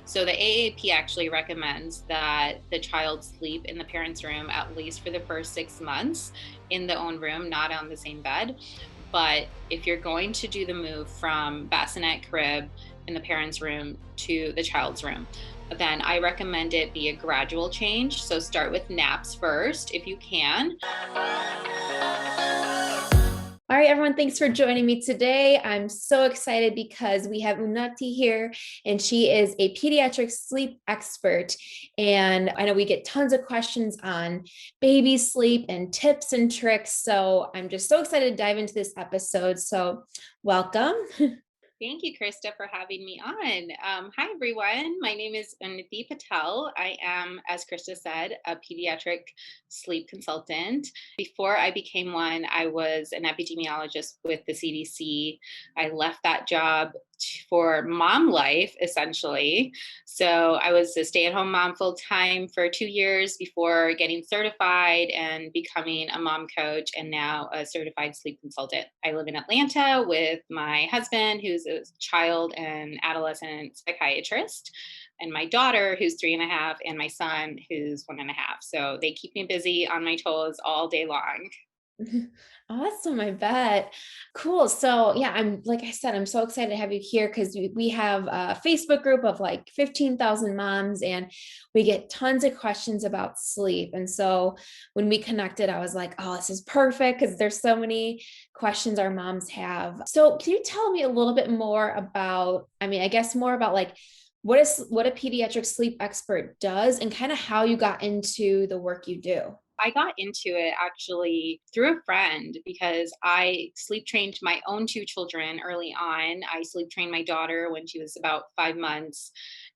So the AAP actually recommends that the child sleep in the parent's room at least for the first 6 months in the own room, not on the same bed. But if you're going to do the move from bassinet crib in the parent's room to the child's room, then I recommend it be a gradual change. So start with naps first if you can. All right, everyone, thanks for joining me today. I'm so excited because we have Unnati here, and she is a pediatric sleep expert. And I know we get tons of questions on baby sleep and tips and tricks. So I'm just so excited to dive into this episode. So welcome. Thank you, Krista, for having me on. Hi, everyone. My name is Unnati Patel. I am, as Krista said, a pediatric sleep consultant. Before I became one, I was an epidemiologist with the CDC. I left that job for mom life, essentially. So I was a stay-at-home mom full time for 2 years before getting certified and becoming a mom coach, and now a certified sleep consultant. I live in Atlanta with my husband, who's a child and adolescent psychiatrist, and my daughter, who's 3.5, and my son, who's 1.5. So they keep me busy on my toes all day long. Awesome, I bet. Cool. So, yeah, like I said, I'm so excited to have you here because we have a Facebook group of like 15,000 moms, and we get tons of questions about sleep. And so when we connected, I was like, oh, this is perfect because there's so many questions our moms have. So, can you tell me a little bit more about, I guess more about like what a pediatric sleep expert does and kind of how you got into the work you do? I got into it actually through a friend because I sleep trained my own two children early on. I sleep trained my daughter when she was about 5 months,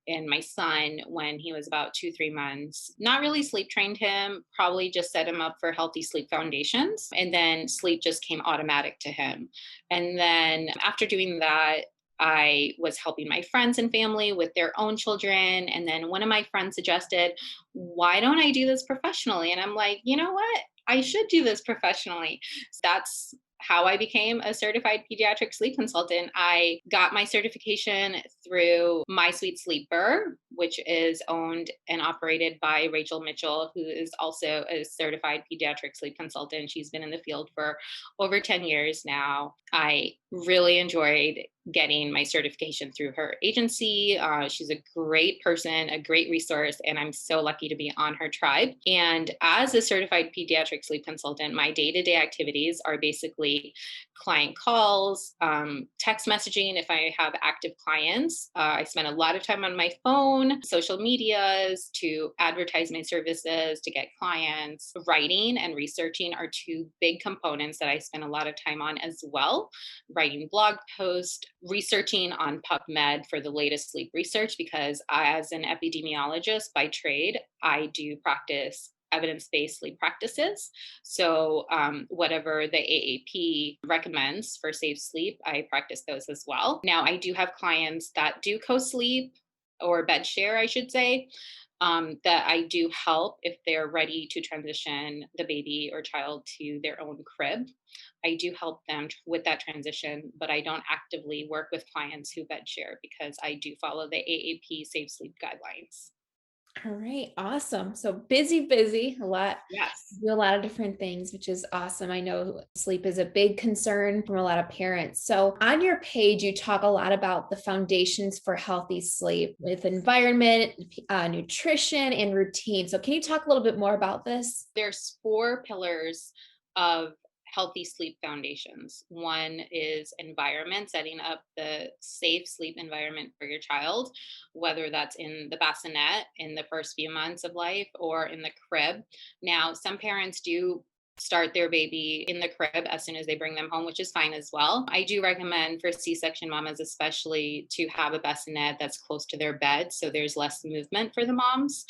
and my son when he was about 2, 3 months. Not really sleep trained him, probably just set him up for healthy sleep foundations. And then sleep just came automatic to him. And then after doing that, I was helping my friends and family with their own children. And then one of my friends suggested, why don't I do this professionally? And I'm like, you know what? I should do this professionally. So that's how I became a certified pediatric sleep consultant. I got my certification through My Sweet Sleeper, which is owned and operated by Rachel Mitchell, who is also a certified pediatric sleep consultant. She's been in the field for over 10 years now. I really enjoyed getting my certification through her agency. She's a great person, a great resource, and I'm so lucky to be on her tribe. And as a certified pediatric sleep consultant, my day to day activities are basically client calls, text messaging if I have active clients. I spend a lot of time on my phone, social medias to advertise my services, to get clients. Writing and researching are two big components that I spend a lot of time on as well. Writing blog posts, researching on PubMed for the latest sleep research, because as an epidemiologist by trade, I do practice evidence-based sleep practices. So whatever the AAP recommends for safe sleep, I practice those as well. Now, I do have clients that do co-sleep or bed share, I should say, that I do help if they're ready to transition the baby or child to their own crib. I do help them with that transition, but I don't actively work with clients who bed share because I do follow the AAP safe sleep guidelines. All right, awesome. So busy, a lot, Yes. do a lot of different things, which is awesome. I know sleep is a big concern from a lot of parents. So on your page, you talk a lot about the foundations for healthy sleep with environment, nutrition, and routine. So can you talk a little bit more about this? There's four pillars of healthy sleep foundations. One is environment, setting up the safe sleep environment for your child, whether that's in the bassinet in the first few months of life or in the crib. Now, some parents do start their baby in the crib as soon as they bring them home, which is fine as well. I do recommend for C-section mamas, especially, to have a bassinet that's close to their bed so there's less movement for the moms.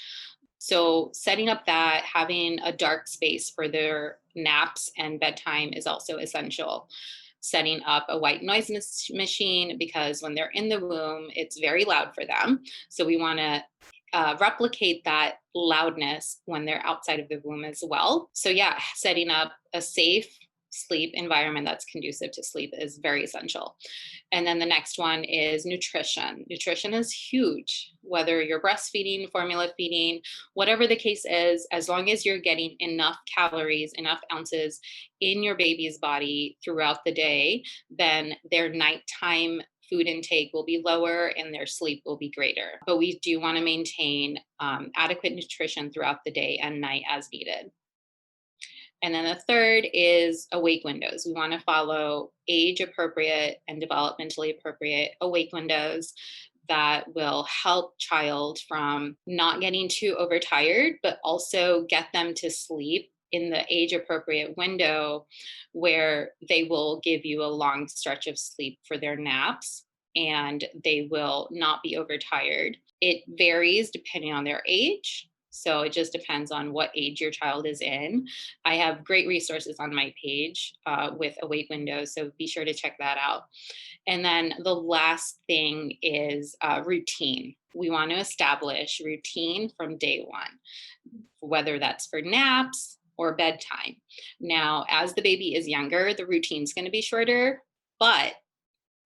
So setting up that, having a dark space for their naps and bedtime is also essential. Setting up a white noise machine because when they're in the womb, it's very loud for them. So we want to replicate that loudness when they're outside of the womb as well. So yeah, setting up a safe sleep environment that's conducive to sleep is very essential. And then the next one is nutrition. Nutrition is huge, whether you're breastfeeding, formula feeding, whatever the case is, as long as you're getting enough calories, enough ounces in your baby's body throughout the day, then their nighttime food intake will be lower and their sleep will be greater. But we do want to maintain adequate nutrition throughout the day and night as needed. And then the third is awake windows. We want to follow age appropriate and developmentally appropriate awake windows that will help child from not getting too overtired, but also get them to sleep in the age appropriate window where they will give you a long stretch of sleep for their naps and they will not be overtired. It varies depending on their age. So it just depends on what age your child is in. I have great resources on my page with awake windows, so be sure to check that out. And then the last thing is routine. We want to establish routine from day one, whether that's for naps or bedtime. Now, as the baby is younger, the routine's going to be shorter, but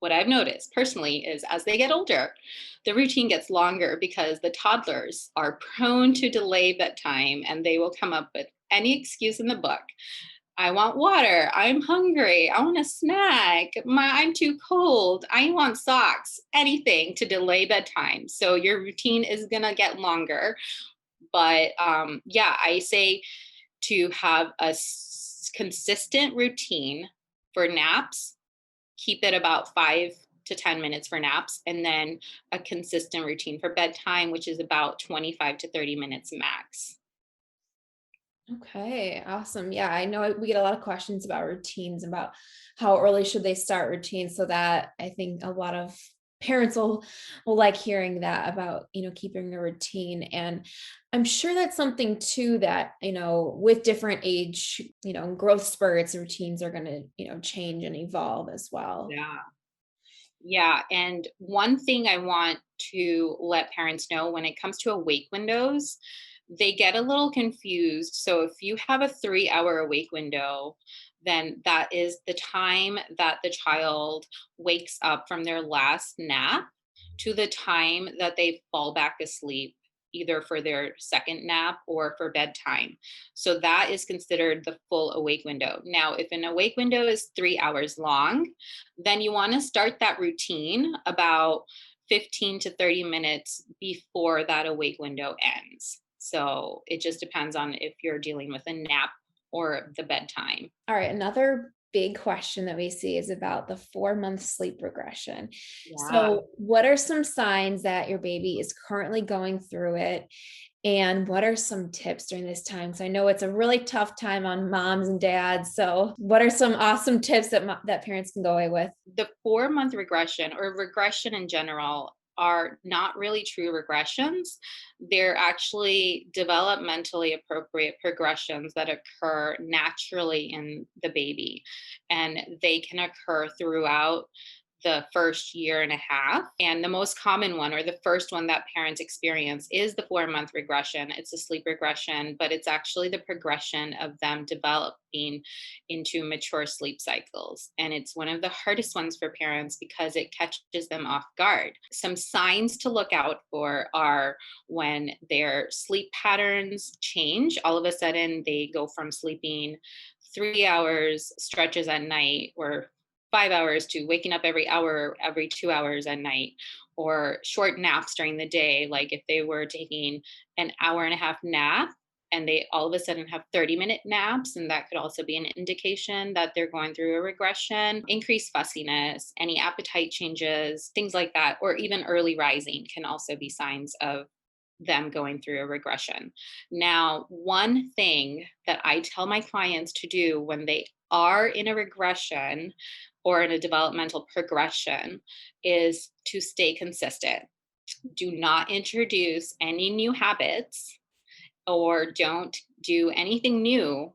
what I've noticed personally is as they get older, the routine gets longer because the toddlers are prone to delay bedtime and they will come up with any excuse in the book. I want water. I'm hungry. I want a snack. I'm too cold. I want socks. Anything to delay bedtime. So your routine is going to get longer. But yeah, I say to have a consistent routine for naps, keep it about 5 to 10 minutes for naps, and then a consistent routine for bedtime, which is about 25 to 30 minutes max. Okay, awesome. Yeah, I know we get a lot of questions about routines, about how early should they start routines. So that I think a lot of parents will like hearing that about, keeping a routine. And I'm sure that's something too that, with different age, growth spurts, routines are going to, change and evolve as well. Yeah. Yeah. And one thing I want to let parents know when it comes to awake windows, they get a little confused. So if you have a 3 hour awake window, then that is the time that the child wakes up from their last nap to the time that they fall back asleep, either for their second nap or for bedtime. So that is considered the full awake window. Now, if an awake window is 3 hours long, then you want to start that routine about 15 to 30 minutes before that awake window ends. So it just depends on if you're dealing with a nap or the bedtime. All right, another big question that we see is about the 4-month sleep regression. Yeah. So, what are some signs that your baby is currently going through it? And what are some tips during this time? Because I know it's a really tough time on moms and dads. So, what are some awesome tips that that parents can go away with? The 4 month regression or regression in general are not really true regressions. They're actually developmentally appropriate progressions that occur naturally in the baby. And they can occur throughout the first year and a half. And the most common one, or the first one that parents experience, is the 4 month regression. It's a sleep regression, but it's actually the progression of them developing into mature sleep cycles. And it's one of the hardest ones for parents because it catches them off guard. Some signs to look out for are when their sleep patterns change. All of a sudden, they go from sleeping 3 hours stretches at night or 5 hours to waking up every hour, every 2 hours at night, or short naps during the day. Like if they were taking an hour and a half nap and they all of a sudden have 30-minute naps, and that could also be an indication that they're going through a regression. Increased fussiness, any appetite changes, things like that, or even early rising can also be signs of them going through a regression. Now, one thing that I tell my clients to do when they are in a regression or in a developmental progression is to stay consistent. Do not introduce any new habits or don't do anything new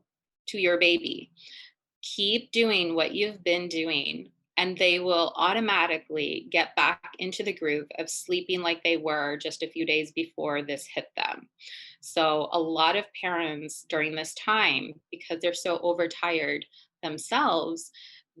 to your baby. Keep doing what you've been doing and they will automatically get back into the groove of sleeping like they were just a few days before this hit them. So, a lot of parents during this time, because they're so overtired themselves,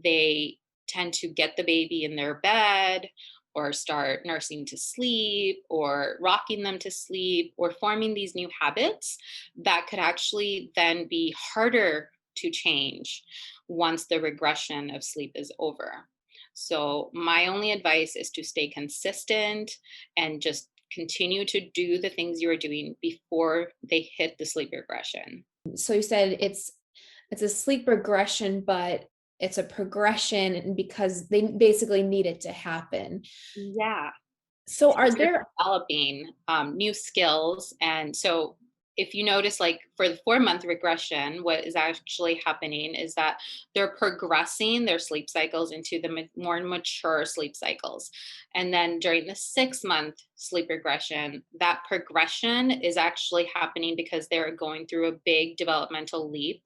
they tend to get the baby in their bed or start nursing to sleep or rocking them to sleep or forming these new habits that could actually then be harder to change once the regression of sleep is over. So, my only advice is to stay consistent and just continue to do the things you are doing before they hit the sleep regression. So you said it's a sleep regression, but it's a progression and because they basically need it to happen. Yeah. So are Because they're there developing new skills. And so, if you notice, like for the 4 month regression, what is actually happening is that they're progressing their sleep cycles into the more mature sleep cycles. And then during the 6 month sleep regression, that progression is actually happening because they're going through a big developmental leap.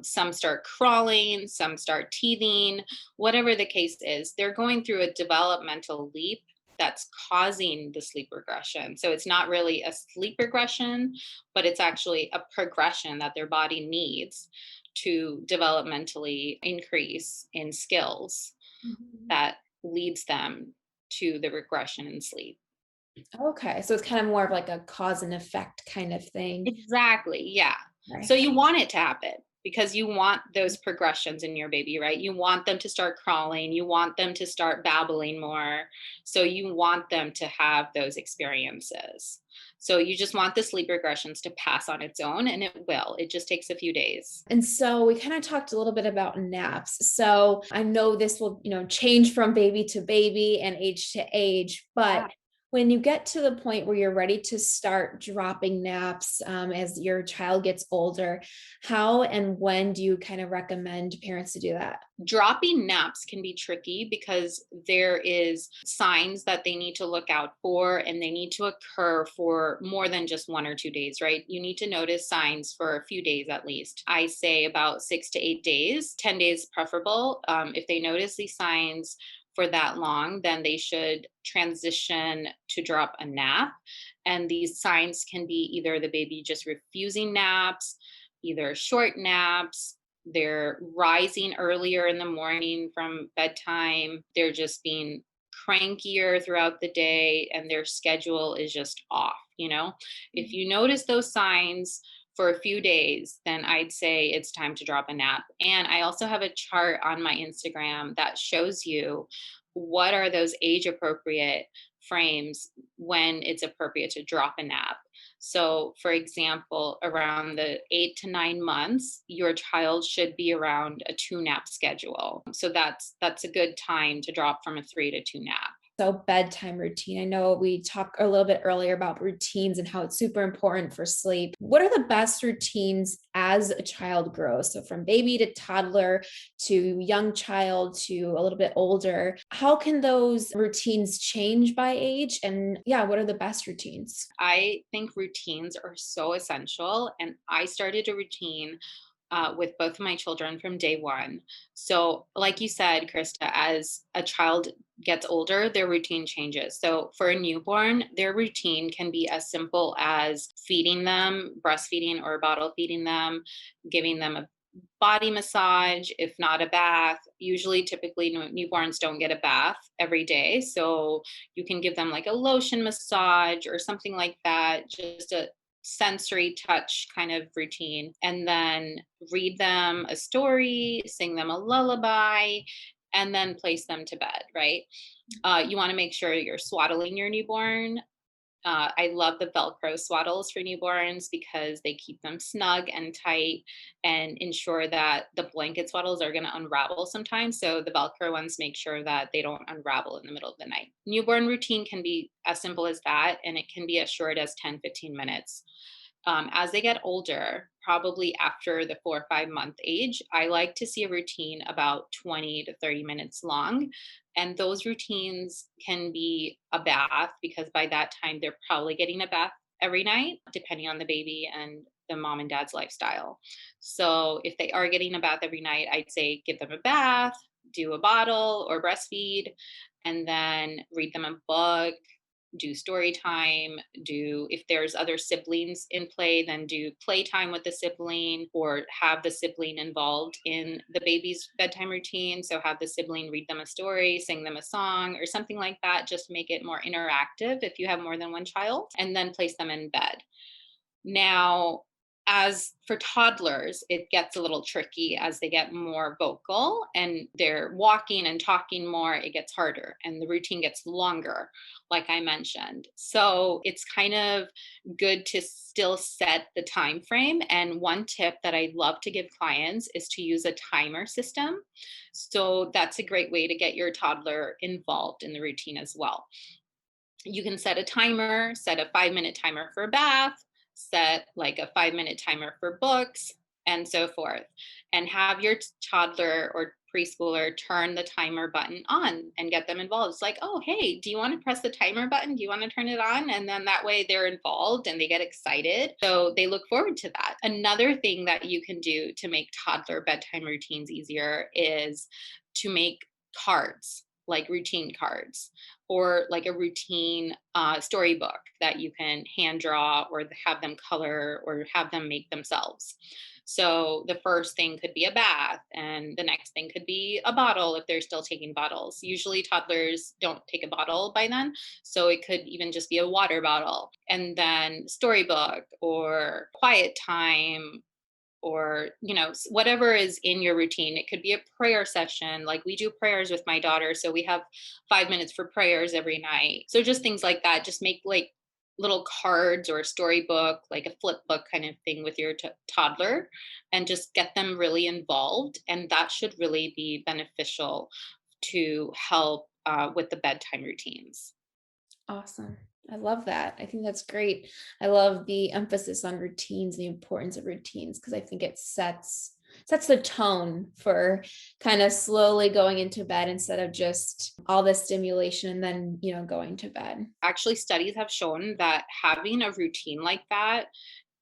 Some start crawling, some start teething, whatever the case is, they're going through a developmental leap that's causing the sleep regression. So it's not really a sleep regression, but it's actually a progression that their body needs to developmentally increase in skills Mhm. that leads them to the regression in sleep. Okay, so it's kind of more of like a cause and effect kind of thing. Exactly. Yeah. Right. So you want it to happen because you want those progressions in your baby, right? You want them to start crawling, you want them to start babbling more. So you want them to have those experiences. So you just want the sleep regressions to pass on its own, and it will. It just takes a few days. And so we kind of talked a little bit about naps. So I know this will, change from baby to baby and age to age, but Yeah. when you get to the point where you're ready to start dropping naps as your child gets older, how and when do you kind of recommend parents to do that? Dropping naps can be tricky because there is signs that they need to look out for, and they need to occur for more than just 1 or 2 days, right? You need to notice signs for a few days at least. I say about 6 to 8 days, 10 days preferable. If they notice these signs for that long, then they should transition to drop a nap. And these signs can be either the baby just refusing naps, either short naps, they're rising earlier in the morning from bedtime. They're just being crankier throughout the day, and their schedule is just off. If Mhm. you notice those signs for a few days, then I'd say it's time to drop a nap. And I also have a chart on my Instagram that shows you what are those age appropriate frames when it's appropriate to drop a nap. So, for example, around the 8 to 9 months, your child should be around a 2 nap schedule. So that's a good time to drop from a 3 to 2 nap. So bedtime routine. I know we talked a little bit earlier about routines and how it's super important for sleep. What are the best routines as a child grows? So from baby to toddler to young child to a little bit older, how can those routines change by age? And yeah, what are the best routines? I think routines are so essential, and I started a routine with both of my children from day one. So, like you said, Krista, as a child gets older, their routine changes. So, for a newborn, their routine can be as simple as feeding them, breastfeeding or bottle feeding them, giving them a body massage, if not a bath. Usually, typically, newborns don't get a bath every day. So, you can give them like a lotion massage or something like that, just a sensory touch kind of routine, and then read them a story, sing them a lullaby, and then place them to bed, right? You want to make sure you're swaddling your newborn. I love the Velcro swaddles for newborns because they keep them snug and tight and ensure that the blanket swaddles are going to unravel sometimes. So the Velcro ones make sure that they don't unravel in the middle of the night. Newborn routine can be as simple as that, and it can be as short as 10-15 minutes. As they get older, probably after the 4 or 5 month age, I like to see a routine about 20 to 30 minutes long. And those routines can be a bath because by that time they're probably getting a bath every night, depending on the baby and the mom and dad's lifestyle. So if they are getting a bath every night, I'd say give them a bath, do a bottle or breastfeed, and then read them a book, do story time, do, if there's other siblings in play, then do playtime with the sibling, or have the sibling involved in the baby's bedtime routine. So have the sibling read them a story, sing them a song, or something like that, just to make it more interactive if you have more than one child, and then place them in bed. Now, as for toddlers, it gets a little tricky as they get more vocal and they're walking and talking more. It gets harder and the routine gets longer, like I mentioned. So it's kind of good to still set the time frame. And one tip that I love to give clients is to use a timer system. So that's a great way to get your toddler involved in the routine as well. You can set a timer, set a 5-minute timer for a bath, set like a 5-minute timer for books, and so forth. And have your toddler or preschooler turn the timer button on and get them involved. It's like, oh, hey, do you want to press the timer button? Do you want to turn it on? And then that way they're involved and they get excited. So they look forward to that. Another thing that you can do to make toddler bedtime routines easier is to make cards, like routine cards, or like a routine storybook that you can hand draw or have them color or have them make themselves. So the first thing could be a bath, and the next thing could be a bottle if they're still taking bottles. Usually toddlers don't take a bottle by then, so it could even just be a water bottle. And then storybook or quiet time, or whatever is in your routine. It could be a prayer session, like we do prayers with my daughter, so we have 5 minutes for prayers every night. So just things like that. Just make like little cards or a storybook, like a flip book kind of thing with your toddler, and just get them really involved, and that should really be beneficial to help with the bedtime routines. Awesome. I love that. I think that's great. I love the emphasis on routines, the importance of routines, because I think it sets the tone for kind of slowly going into bed instead of just all this stimulation and then, going to bed. Actually, studies have shown that having a routine like that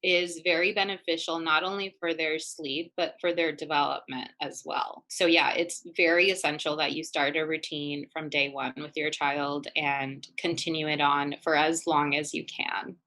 is very beneficial, not only for their sleep, but for their development as well. So, yeah, it's very essential that you start a routine from day one with your child and continue it on for as long as you can.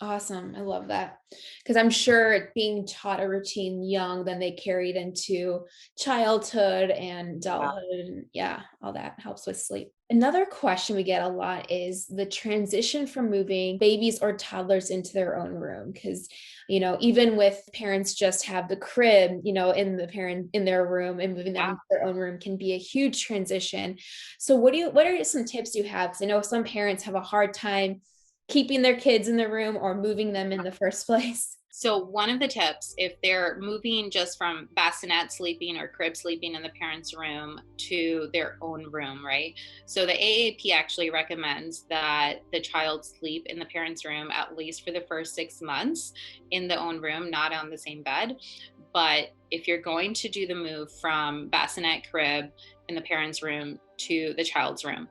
Awesome. I love that. Because I'm sure being taught a routine young, then they carry it into childhood and adulthood. And yeah, all that helps with sleep. Another question we get a lot is the transition from moving babies or toddlers into their own room. Because, even with parents just have the crib, in the parent in their room, and moving them Yeah. into their own room can be a huge transition. So what are some tips you have? Because I know some parents have a hard time keeping their kids in the room or moving them in the first place. So, one of the tips, if they're moving just from bassinet sleeping or crib sleeping in the parents' room to their own room, right? So, the AAP actually recommends that the child sleep in the parents' room at least for the first 6 months in the own room, not on the same bed. But if you're going to do the move from bassinet crib in the parents' room to the child's room,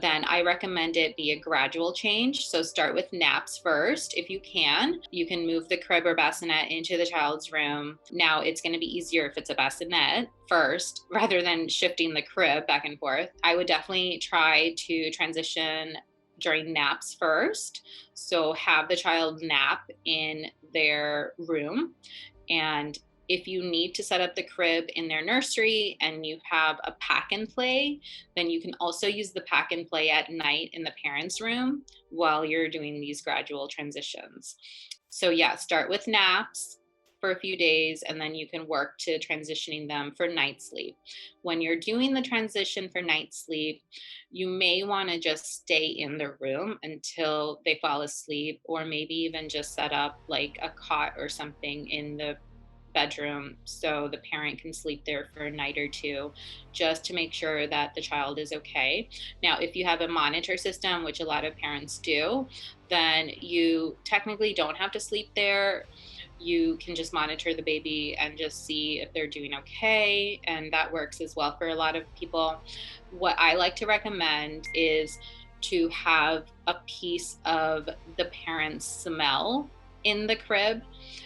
then I recommend it be a gradual change. So start with naps first. If you can, you can move the crib or bassinet into the child's room. Now it's going to be easier if it's a bassinet first rather than shifting the crib back and forth. I would definitely try to transition during naps first. So have the child nap in their room, and if you need to set up the crib in their nursery and you have a pack and play, then you can also use the pack and play at night in the parents' room while you're doing these gradual transitions. So, yeah, start with naps for a few days, and then you can work to transitioning them for night sleep. When you're doing the transition for night sleep, you may want to just stay in the room until they fall asleep, or maybe even just set up like a cot or something in the bedroom so the parent can sleep there for a night or two, just to make sure that the child is okay. Now, if you have a monitor system, which a lot of parents do, then you technically don't have to sleep there. You can just monitor the baby and just see if they're doing okay. And that works as well for a lot of people. What I like to recommend is to have a piece of the parent's smell in the crib.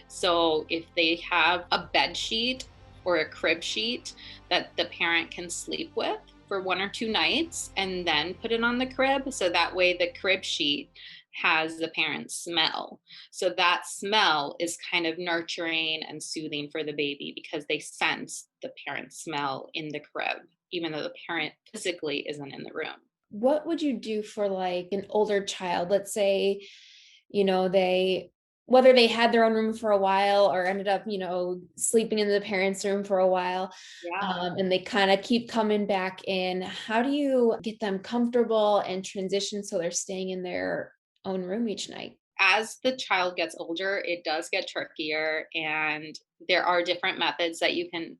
So if they have a bed sheet or a crib sheet that the parent can sleep with for 1 or 2 nights and then put it on the crib. So that way the crib sheet has the parent's smell. So that smell is kind of nurturing and soothing for the baby because they sense the parent's smell in the crib, even though the parent physically isn't in the room. What would you do for like an older child? Let's say, they whether they had their own room for a while or ended up, sleeping in the parents' room for a while, Yeah. and they kind of keep coming back in. How do you get them comfortable and transition so they're staying in their own room each night? As the child gets older, it does get trickier, and there are different methods that you can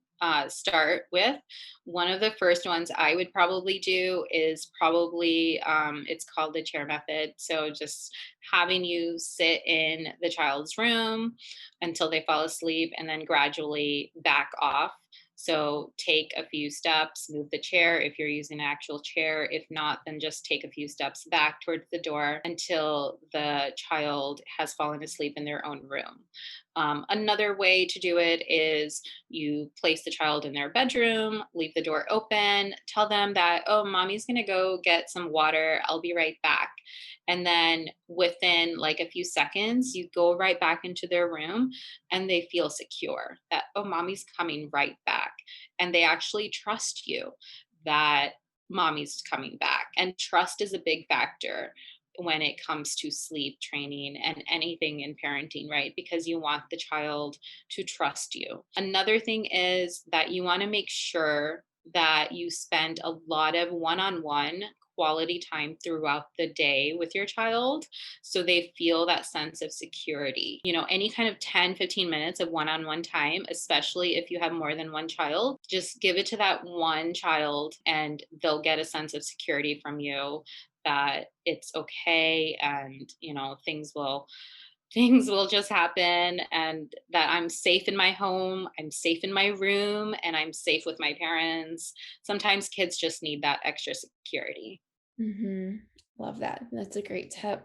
start with. One of the first ones I would probably do is probably it's called the chair method. So just having you sit in the child's room until they fall asleep, and then gradually back off. So take a few steps, move the chair if you're using an actual chair. If not, then just take a few steps back towards the door until the child has fallen asleep in their own room. Another way to do it is you place the child in their bedroom, leave the door open, tell them that, oh, mommy's going to go get some water. I'll be right back. And then within like a few seconds, you go right back into their room and they feel secure that, oh, mommy's coming right back. And they actually trust you that mommy's coming back. And trust is a big factor when it comes to sleep training and anything in parenting, right? Because you want the child to trust you. Another thing is that you want to make sure that you spend a lot of one on one quality time throughout the day with your child so they feel that sense of security. Any kind of 10-15 minutes of one on one time, especially if you have more than one child, just give it to that one child and they'll get a sense of security from you that it's okay, and things will just happen, and that I'm safe in my home, I'm safe in my room, and I'm safe with my parents. Sometimes kids just need that extra security. Mhm. Love that. That's a great tip.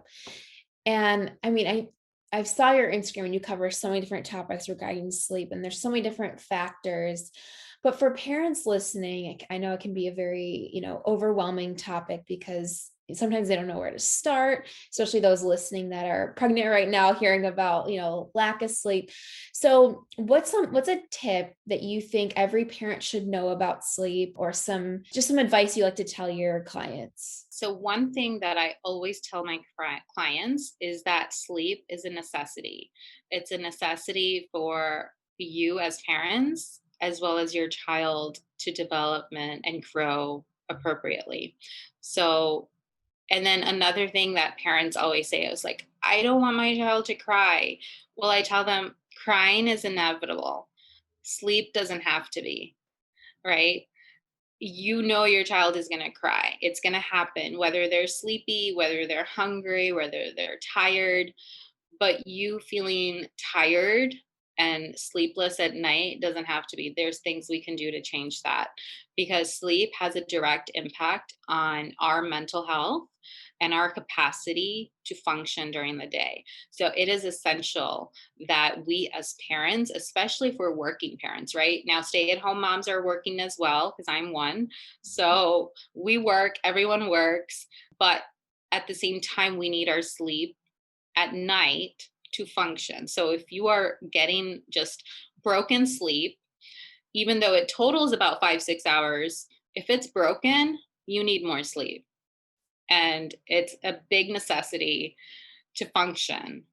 And I mean, I saw your Instagram and you cover so many different topics regarding sleep, and there's so many different factors. But for parents listening, I know it can be a very, overwhelming topic because sometimes they don't know where to start, especially those listening that are pregnant right now, hearing about, lack of sleep. So what's a tip that you think every parent should know about sleep, or some advice you like to tell your clients? So, one thing that I always tell my clients is that sleep is a necessity. It's a necessity for you as parents, as well as your child to development and grow appropriately. So, and then another thing that parents always say is like, I don't want my child to cry. Well, I tell them crying is inevitable. Sleep doesn't have to be, right? Your child is going to cry. It's going to happen, whether they're sleepy, whether they're hungry, whether they're tired. But you feeling tired and sleepless at night doesn't have to be. There's things we can do to change that, because sleep has a direct impact on our mental health and our capacity to function during the day. So it is essential that we as parents, especially if we're working parents, right? Now, stay at home moms are working as well, because I'm one. So we work, everyone works, but at the same time, we need our sleep at night to function. So if you are getting just broken sleep, even though it totals about 5-6 hours, if it's broken, you need more sleep. And it's a big necessity to function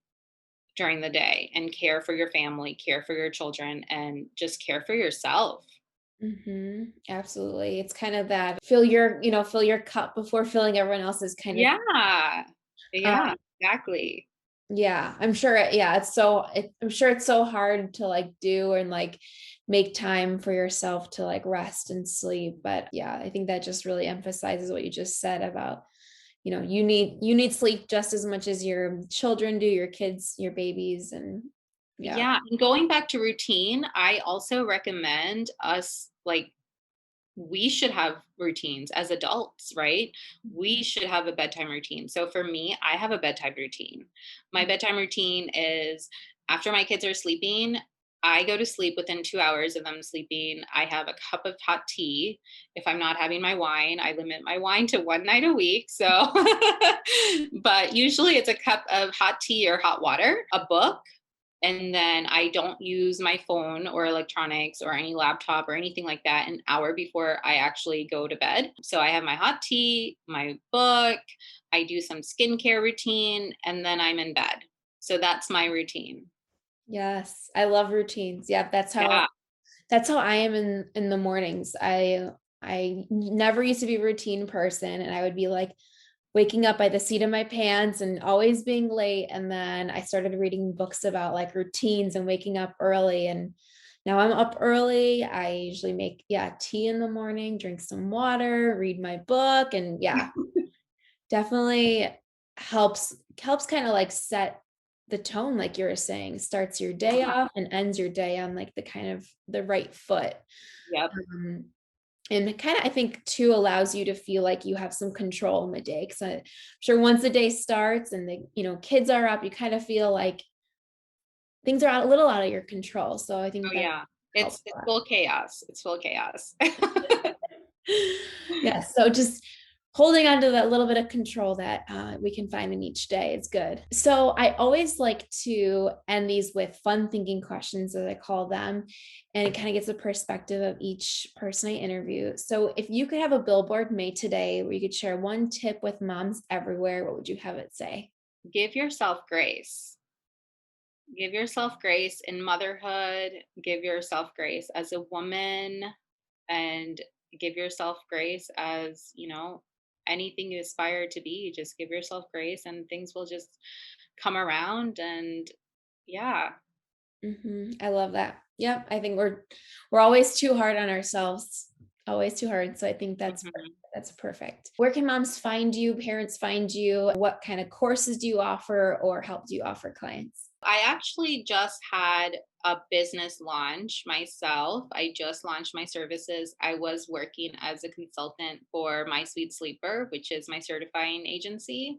during the day and care for your family, care for your children, and just care for yourself. Absolutely. It's kind of that fill your cup before filling everyone else's kind of. Yeah. Yeah, um, exactly. yeah, I'm sure it's so hard to like do and like make time for yourself to like rest and sleep. But yeah, I think that just really emphasizes what you just said about, you need sleep just as much as your children do, your kids, your babies, and yeah. Yeah. And going back to routine, I also recommend us like we should have routines as adults, right? We should have a bedtime routine. So for me, I have a bedtime routine. My bedtime routine is after my kids are sleeping, I go to sleep within 2 hours of them sleeping. I have a cup of hot tea. If I'm not having my wine, I limit my wine to one night a week. So, but usually it's a cup of hot tea or hot water, a book, and then I don't use my phone or electronics or any laptop or anything like that an hour before I actually go to bed. So I have my hot tea, my book, I do some skincare routine, and then I'm in bed. So that's my routine. Yes, I love routines. Yeah, Yeah. that's how I am in the mornings. I never used to be a routine person, and I would be like waking up by the seat of my pants and always being late. And then I started reading books about like routines and waking up early. And now I'm up early. I usually make, yeah, tea in the morning, drink some water, read my book. And yeah, definitely helps kind of like set the tone, like you were saying, starts your day Yeah. off and ends your day on like the kind of the right foot. Yep. Um, and it kind of, I think, too, allows you to feel like you have some control in the day. Because I'm sure once the day starts and the kids are up, you kind of feel like things are a little out of your control. So I Oh think that yeah. helps It's a full chaos. It's full chaos. lot. Yes. So just holding on to that little bit of control that we can find in each day is good. So I always like to end these with fun thinking questions, as I call them. And it kind of gets a perspective of each person I interview. So if you could have a billboard made today where you could share one tip with moms everywhere, what would you have it say? Give yourself grace. Give yourself grace in motherhood. Give yourself grace as a woman, and give yourself grace as, anything you aspire to be. Just give yourself grace and things will just come around. And yeah. I love that. Yep. I think we're always too hard on ourselves. Always too hard. So I think Mhm. that's perfect. Where can moms find you, parents find you? What kind of courses do you offer or help do you offer clients? I actually just had a business launch myself. I just launched my services. I was working as a consultant for My Sweet Sleeper, which is my certifying agency.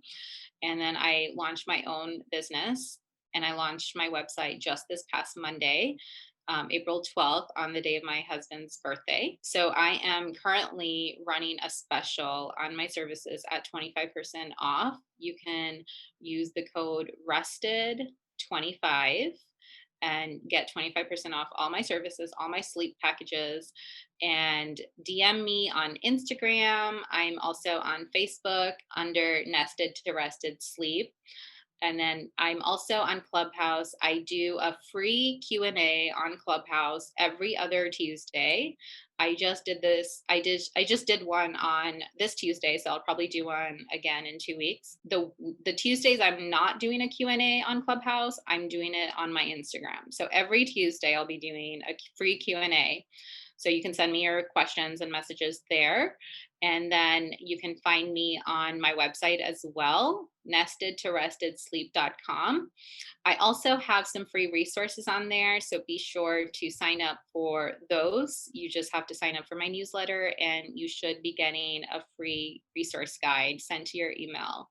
And then I launched my own business, and I launched my website just this past Monday, April 12th, on the day of my husband's birthday. So I am currently running a special on my services at 25% off. You can use the code RESTED25 and get 25% off all my services, all my sleep packages, and DM me on Instagram. I'm also on Facebook under Nested to Rested Sleep. And then I'm also on Clubhouse. I do a free Q&A on Clubhouse every other Tuesday. I just did one on this Tuesday, so I'll probably do one again in 2 weeks. The Tuesdays I'm not doing a Q&A on Clubhouse, I'm doing it on my Instagram. So every Tuesday I'll be doing a free Q&A. So you can send me your questions and messages there. And then you can find me on my website as well, nestedtoRestedSleep.com. I also have some free resources on there, so be sure to sign up for those. You just have to sign up for my newsletter, and you should be getting a free resource guide sent to your email.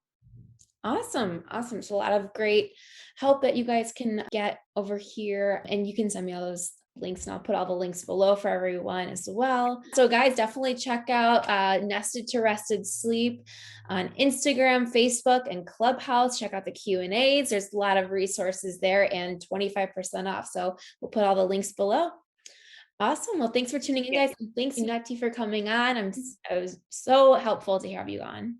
Awesome. Awesome. So a lot of great help that you guys can get over here. And you can send me all those links and I'll put all the links below for everyone as well. So guys, definitely check out Nested to Rested Sleep on Instagram, Facebook, and Clubhouse. Check out the Q&As. There's a lot of resources there and 25% off. So we'll put all the links below. Awesome. Well, thanks for tuning in, Yeah. guys. And thanks, Unnati, for coming on. It was so helpful to have you on.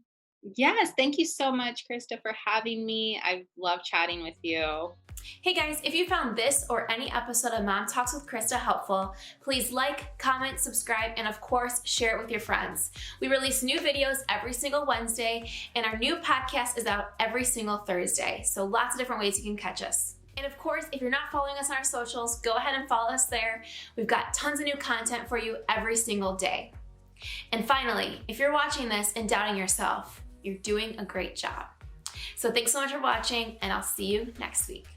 Yes, thank you so much, Krista, for having me. I love chatting with you. Hey guys, if you found this or any episode of Mom Talks with Krista helpful, please like, comment, subscribe, and of course, share it with your friends. We release new videos every single Wednesday, and our new podcast is out every single Thursday. So lots of different ways you can catch us. And of course, if you're not following us on our socials, go ahead and follow us there. We've got tons of new content for you every single day. And finally, if you're watching this and doubting yourself, you're doing a great job. So thanks so much for watching, and I'll see you next week.